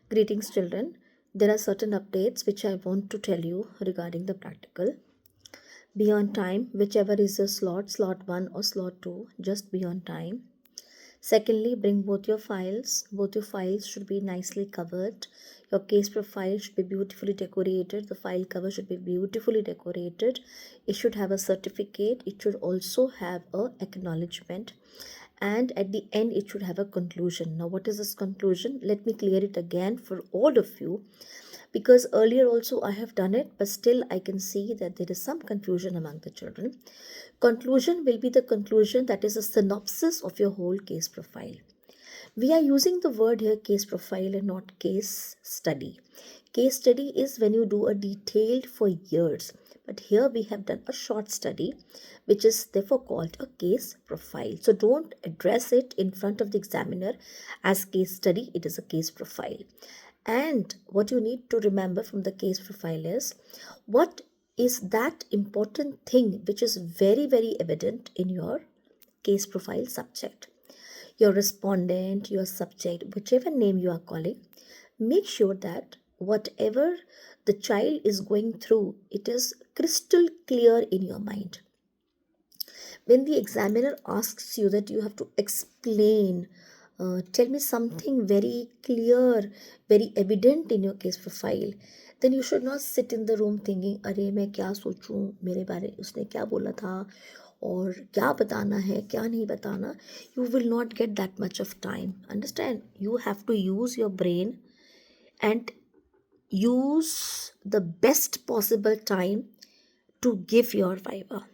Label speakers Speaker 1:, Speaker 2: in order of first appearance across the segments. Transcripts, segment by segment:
Speaker 1: Greetings, children. There are certain updates which I want to tell you regarding the practical. Be on time, whichever is your slot 1 or slot 2, just be on time. Secondly, bring both your files. Both your files should be nicely covered. Your case profile should be beautifully decorated. The file cover should be beautifully decorated. It should have a certificate. It should also have a acknowledgement. And at the end, it should have a conclusion. Now, what is this conclusion? Let me clear it again for all of you, because earlier also I have done it, but still I can see that there is some confusion among the children. Conclusion will be the conclusion that is a synopsis of your whole case profile. We are using the word here case profile and not case study. Case study is when you do a detailed for years, but here we have done a short study, which is therefore called a case profile. So don't address it in front of the examiner as case study, it is a case profile. And what you need to remember from the case profile is what is that important thing which is very, very evident in your case profile subject. Your respondent, your subject, whichever name you are calling, make sure that whatever the child is going through, it is crystal clear in your mind. When the examiner asks you that you have to explain, tell me something very clear, very evident in your case profile, then you should not sit in the room thinking, अरे मैं क्या सोचूं, मेरे बारे उसने क्या बोला था और क्या बताना है क्या नहीं बताना. You will not get that much of time. Understand? You have to use your brain and use the best possible time to give your viva.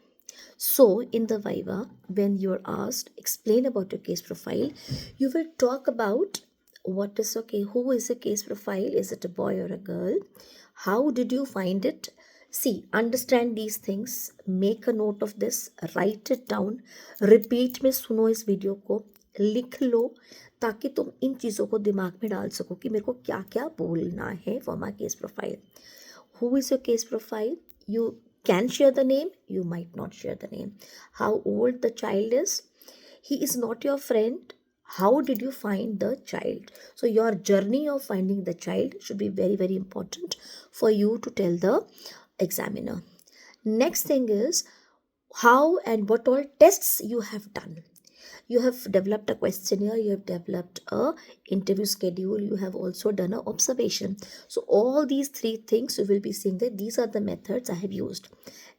Speaker 1: So, in the Viva, when you're asked, explain about your case profile, you will talk about what is okay, who is a case profile, is it a boy or a girl, how did you find it? See, understand these things, make a note of this, write it down, repeat में सुनो इस video को, लिख लो ताकि तुम इन चीज़ों को दिमाग में डाल सको कि मेरे को क्या क्या बोलना है for my case profile. Who is your case profile? You can share the name, you might not share the name. How old the child is? He is not your friend. How did you find the child? So your journey of finding the child should be very, very important for you to tell the examiner. Next thing is how and what all tests you have done. You have developed a questionnaire, you have developed a interview schedule, you have also done an observation. So all these three things you will be seeing that these are the methods I have used.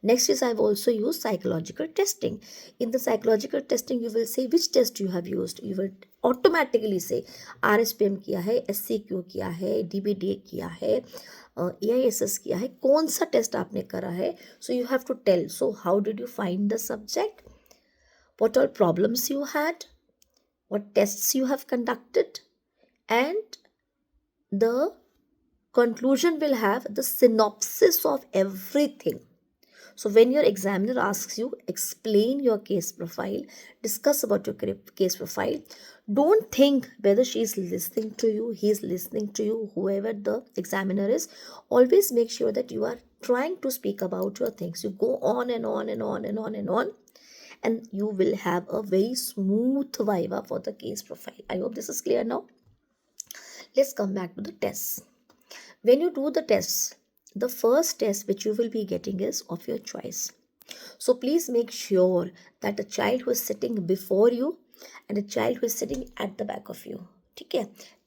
Speaker 1: Next is I have also used psychological testing. In the psychological testing you will say which test you have used. You will automatically say RSPM किया है, SCQ किया है, DBDA किया है, AISS किया है, कौन सा टेस्ट आपने करा है. So you have to tell. So how did you find the subject? What all problems you had, what tests you have conducted, and the conclusion will have the synopsis of everything. So when your examiner asks you, explain your case profile, discuss about your case profile, don't think whether she is listening to you, he is listening to you, whoever the examiner is. Always make sure that you are trying to speak about your things. You go on and on and on and on and on, and you will have a very smooth viva for the case profile. I hope this is clear now. Let's come back to the tests. When you do the tests, the first test which you will be getting is of your choice. So please make sure that the child who is sitting before you and a child who is sitting at the back of you, ठीक है,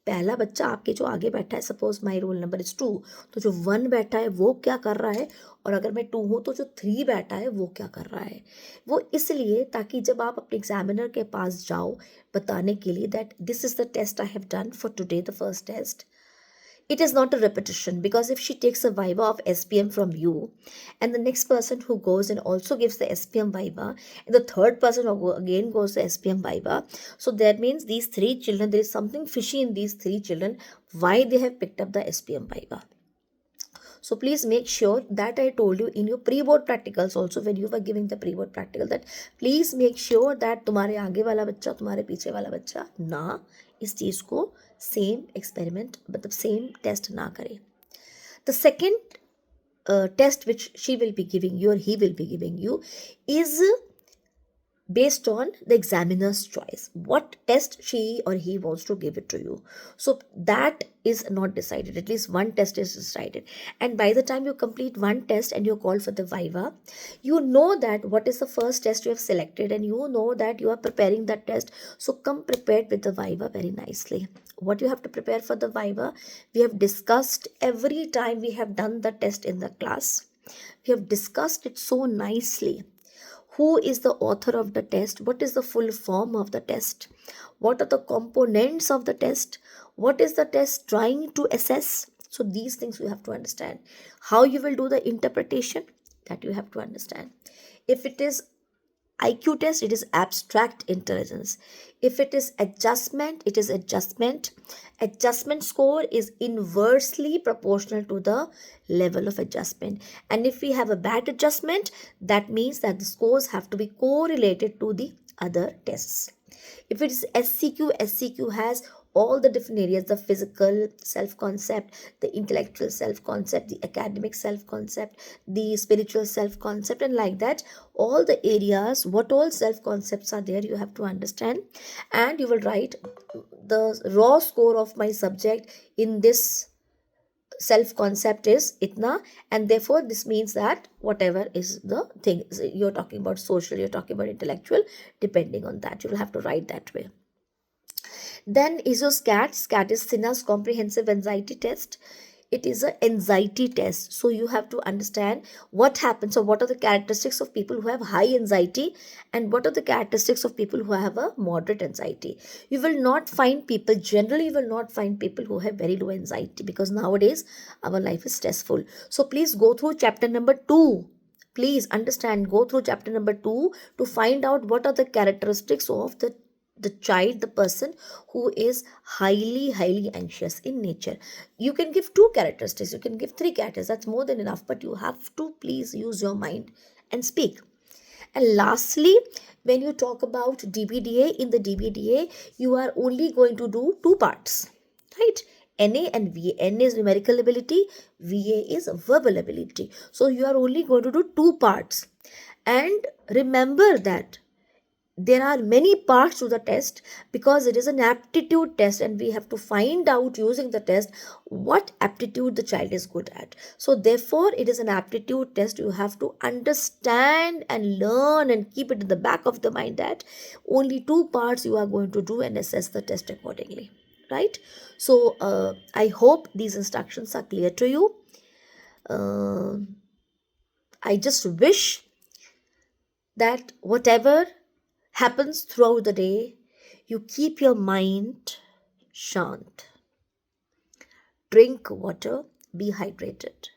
Speaker 1: पहला बच्चा आपके जो आगे बैठा है, suppose my roll number is 2, तो जो 1 बैठा है वो क्या कर रहा है, और अगर मैं 2 हूँ तो जो 3 बैठा है वो क्या कर रहा है. वो इसलिए ताकि जब आप अपने एग्जामिनर के पास जाओ बताने के लिए that this is the test I have done for today, the first test, it is not a repetition, because if she takes a viva of SPM from you and the next person who goes and also gives the SPM viva and the third person who again goes the SPM viva, so that means these 3 children, there is something fishy in these 3 children, why they have picked up the SPM viva. So please make sure that I told you in your pre-board practicals also, when you were giving the pre-board practical, that please make sure that तुम्हारे आगे वाला बच्चा तुम्हारे पीछे वाला बच्चा ना इस चीज़ को सेम एक्सपेरिमेंट मतलब सेम टेस्ट ना करे. The second test which she will be giving you or he will be giving you is based on the examiner's choice, what test she or he wants to give it to you. So that is not decided, at least one test is decided. And by the time you complete one test and you're called for the viva, you know that what is the first test you have selected, and you know that you are preparing that test. So come prepared with the viva very nicely. What you have to prepare for the viva, we have discussed every time we have done the test in the class. We have discussed it so nicely. Who is the author of the test? What is the full form of the test? What are the components of the test? What is the test trying to assess? So these things you have to understand. How you will do the interpretation, that you have to understand. If it is IQ test, it is abstract intelligence. If it is adjustment, it is adjustment. Adjustment score is inversely proportional to the level of adjustment. And if we have a bad adjustment, that means that the scores have to be correlated to the other tests. If it is SCQ, SCQ has all the different areas: the physical self-concept, the intellectual self-concept, the academic self-concept, the spiritual self-concept, and like that, all the areas, what all self-concepts are there, you have to understand. And you will write the raw score of my subject in this self-concept is itna, and therefore this means that whatever is the thing you're talking about, social, you're talking about intellectual, depending on that, you will have to write that way. Then is your SCAT. SCAT is Sinha's Comprehensive Anxiety Test. It is an anxiety test. So you have to understand what happens. So what are the characteristics of people who have high anxiety, and what are the characteristics of people who have a moderate anxiety. You will not find people, generally you will not find people who have very low anxiety, because nowadays our life is stressful. So please go through chapter number 2. Please understand, go through chapter number 2 to find out what are the characteristics of the child, the person who is highly anxious in nature. You can give 2 characteristics, you can give 3 characteristics, that's more than enough, but you have to please use your mind and speak. And lastly, when you talk about DBDA, in the DBDA you are only going to do 2 parts, right? NA and VA. N is numerical ability, VA is verbal ability. So you are only going to do 2 parts. And remember that there are many parts to the test, because it is an aptitude test, and we have to find out using the test what aptitude the child is good at. So therefore it is an aptitude test. You have to understand and learn and keep it in the back of the mind that only 2 parts you are going to do, and assess the test accordingly, right? So I hope these instructions are clear to you. I just wish that whatever happens throughout the day, you keep your mind shant. Drink water, be hydrated.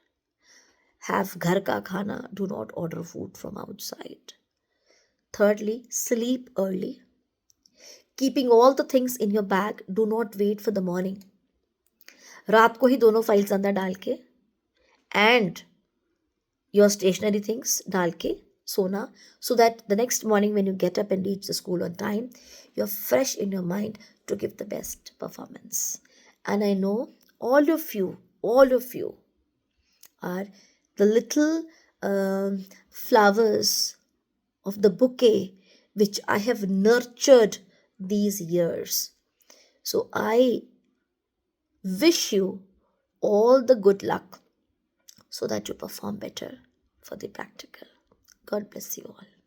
Speaker 1: Have ghar ka khana, do not order food from outside. Thirdly, sleep early. Keeping all the things in your bag, do not wait for the morning. रात को ही दोनों files अंदर डाल के and your stationery things डाल के सोना, so that the next morning when you get up and reach the school on time, you're fresh in your mind to give the best performance. And I know all of you are the little flowers of the bouquet which I have nurtured these years. So I wish you all the good luck so that you perform better for the practical. God bless you all.